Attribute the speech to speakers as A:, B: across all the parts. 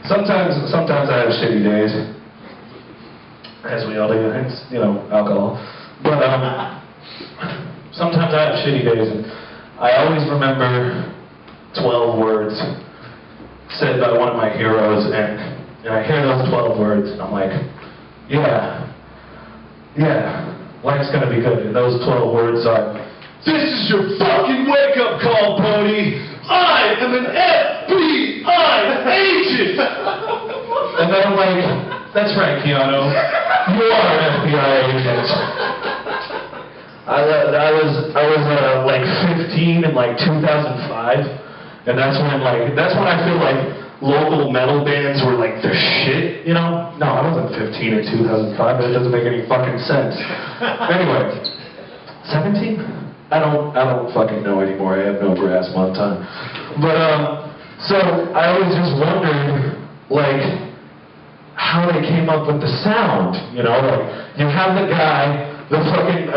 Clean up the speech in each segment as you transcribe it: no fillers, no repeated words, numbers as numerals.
A: Sometimes I have shitty days, as we all do. It's, you know, alcohol. But sometimes I have shitty days, and I always remember 12 words said by one of my heroes, and I hear those 12 words, and I'm like, yeah, life's gonna be good. And those 12 words are, this is your fucking wake-up call, Bodie! I am an FBI agent! And then I'm like, that's right, Keanu. You are an FBI agent. I was like 15 in like 2005, and that's when I feel like local metal bands were like the shit, you know? No, I wasn't 15 in 2005. That doesn't make any fucking sense. Anyway, 17? I don't fucking know anymore. I have no grasp on time. But so I always just wondered, like, how they came up with the sound. You know, like you have the guy, the fucking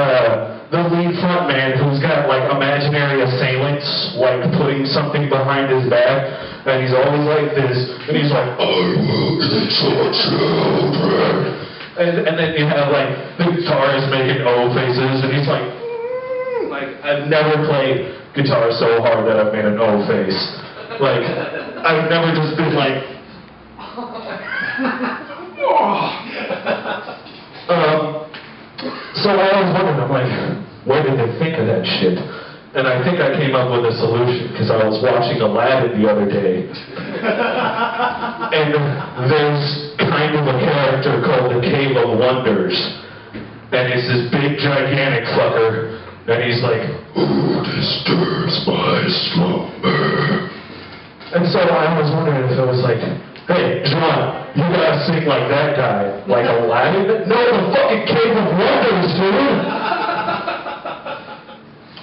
A: the lead front man who's got like imaginary assailants, like putting something behind his back, and he's always like this, and he's like, I will eat your children. And then you have like the guitarist making O faces, and he's like I've never played guitar so hard that I've made an O face. Like I've never just been like. So I always wondered, I'm like, where did they think of that shit? And I think I came up with a solution, because I was watching Aladdin the other day. And there's kind of a character called the Cave of Wonders. And it's this big, gigantic fucker. And he's like, who disturbs my slumber? And so I was wondering if it was like, hey, John, you gotta sing like that guy. Like Aladdin? No, the fucking Cave of Wonders, dude!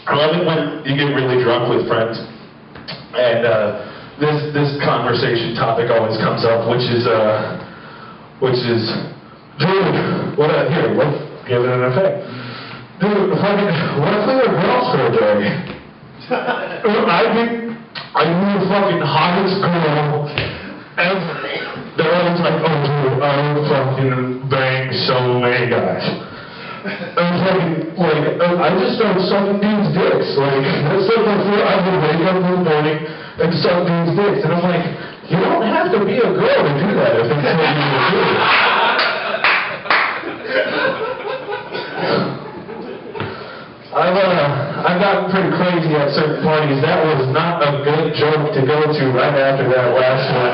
A: I love it when you get really drunk with friends. And this conversation topic always comes up, which is, dude, here, let's give it an effect. Dude, fucking, what if we were girls for a day? I knew the fucking hottest girl ever. They're always like, oh dude, I would fucking bang so many guys. And fucking, like, I just started sucking dudes' dicks. Like, that's like before I would wake up in the morning and suck dudes' dicks. And I'm like, you don't have to be a girl to do that if it's what you want to do. I've gotten pretty crazy at certain parties. That was not a good joke to go to right after that last one.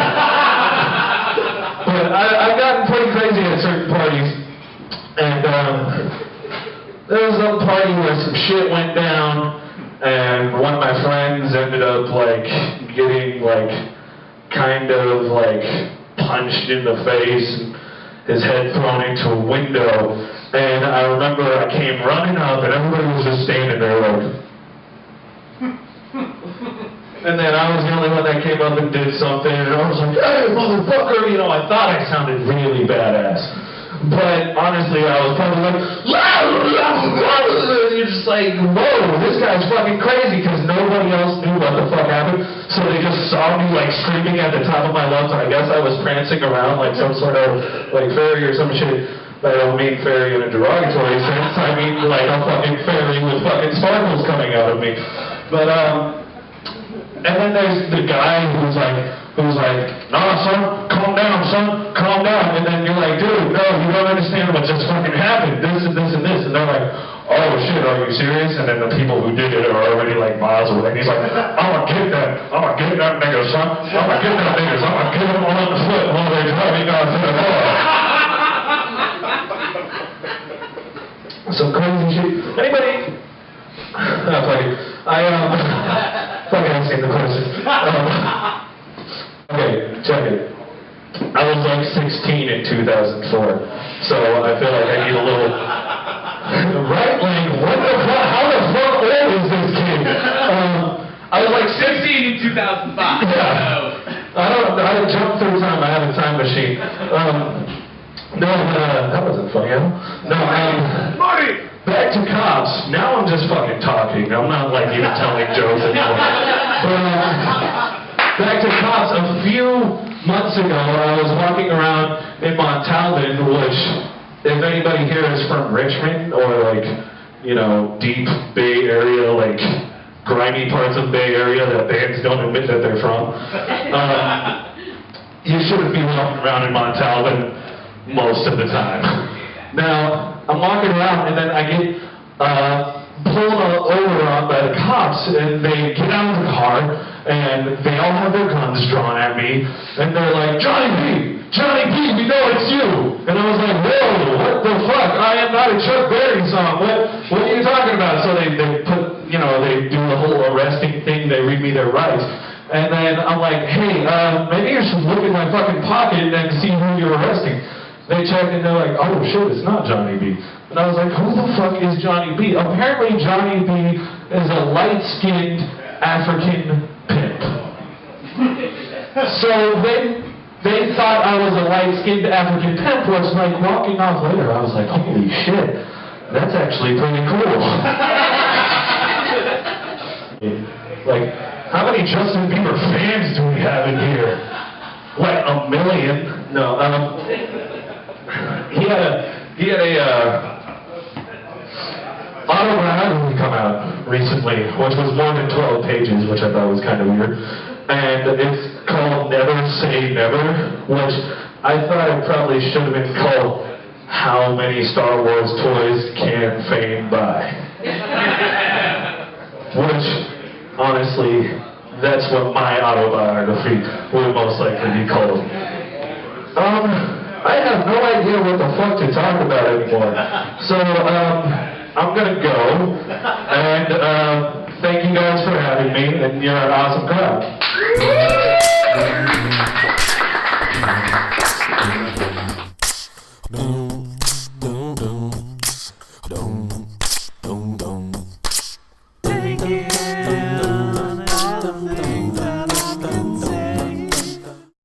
A: But I've gotten pretty crazy at certain parties. And there was a party where some shit went down, and one of my friends ended up like getting like kind of like punched in the face and his head thrown into a window. And I remember I came running up, and everybody was just standing there like. And then I was the only one that came up and did something, and I was like, hey, motherfucker! You know, I thought I sounded really badass. But honestly, I was probably like, and you're just like, whoa, this guy's fucking crazy, because nobody else knew what the fuck happened. So they just saw me like screaming at the top of my lungs, and I guess I was prancing around like some sort of like fairy or some shit. I don't mean fairy in a derogatory sense. I mean like a fucking fairy with fucking sparkles coming out of me. But and then there's the guy who's like, nah, son, calm down, son, calm down. And then you're like, dude, no, you don't understand what just fucking happened. This and this and this. And they're like, oh shit, are you serious? And then the people who did it are already like miles away. And he's like, I'm gonna get that nigga, son. I'm gonna get that nigga. I'm gonna get him on the foot while they're driving out to the car. Some crazy shit. Anybody? Fucking asking the question. Okay, check it. I was like 16 in 2004, so I feel like I need a little. Right? Like, what the fuck? How the fuck old is this kid? I was like 16 in 2005. Yeah. I jumped through time. I had a time machine. No, that wasn't funny. No, Marty! Back to cops. Now I'm just fucking talking. I'm not like even telling jokes anymore. But back to cops. A few months ago, I was walking around in Montalban, which, if anybody here is from Richmond, or like, you know, deep Bay Area, like, grimy parts of Bay Area that bands don't admit that they're from, you shouldn't be walking around in Montalban most of the time. Now, I'm walking around, and then I get pulled over on by the cops, and they get out of the car, and they all have their guns drawn at me, and they're like, Johnny B, we know it's you. And I was like, whoa, what the fuck? I am not a Chuck Berry song. What are you talking about? So they put, you know, they do the whole arresting thing. They read me their rights. And then I'm like, hey, maybe you should look in my fucking pocket and see who you're arresting. They checked and they're like, oh shit, it's not Johnny B. And I was like, who the fuck is Johnny B? Apparently Johnny B is a light-skinned African pimp. So they thought I was a light-skinned African pimp, which, like, walking off later, I was like, holy shit, that's actually pretty cool. Like, how many Justin Bieber fans do we have in here? Like, 1 million? No, he had a autobiography come out recently, which was more than 12 pages, which I thought was kind of weird. And it's called Never Say Never, which I thought it probably should have been called How Many Star Wars Toys Can Fame Buy? Which, honestly, that's what my autobiography would most likely be called. I have no idea what the fuck to talk about anymore. So, I'm gonna go, and thank you guys for having me, and you're an awesome crowd.